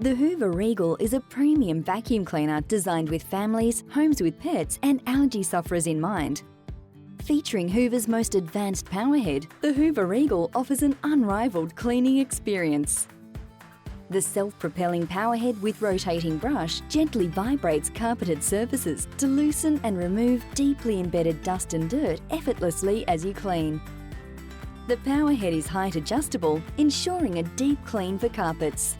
The Hoover Regal is a premium vacuum cleaner designed with families, homes with pets and allergy sufferers in mind. Featuring Hoover's most advanced powerhead, the Hoover Regal offers an unrivaled cleaning experience. The self-propelling powerhead with rotating brush gently vibrates carpeted surfaces to loosen and remove deeply embedded dust and dirt effortlessly as you clean. The powerhead is height adjustable, ensuring a deep clean for carpets.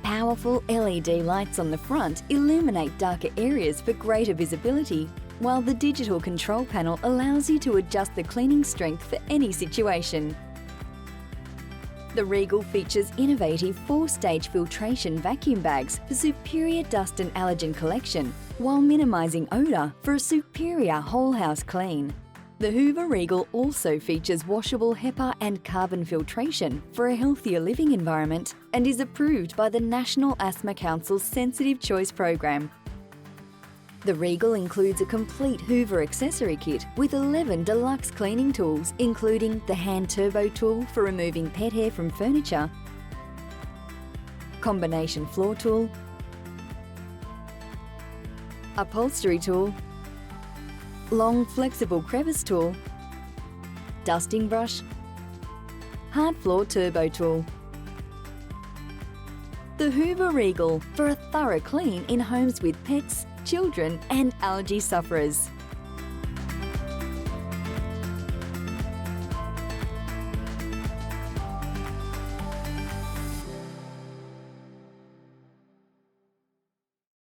Powerful LED lights on the front illuminate darker areas for greater visibility, while the digital control panel allows you to adjust the cleaning strength for any situation. The Regal features innovative 4-stage filtration vacuum bags for superior dust and allergen collection, while minimising odour for a superior whole house clean. The Hoover Regal also features washable HEPA and carbon filtration for a healthier living environment and is approved by the National Asthma Council's Sensitive Choice Program. The Regal includes a complete Hoover accessory kit with 11 deluxe cleaning tools, including the hand turbo tool for removing pet hair from furniture, combination floor tool, upholstery tool, long flexible crevice tool, dusting brush, hard floor turbo tool. The Hoover Regal for a thorough clean in homes with pets, children and allergy sufferers.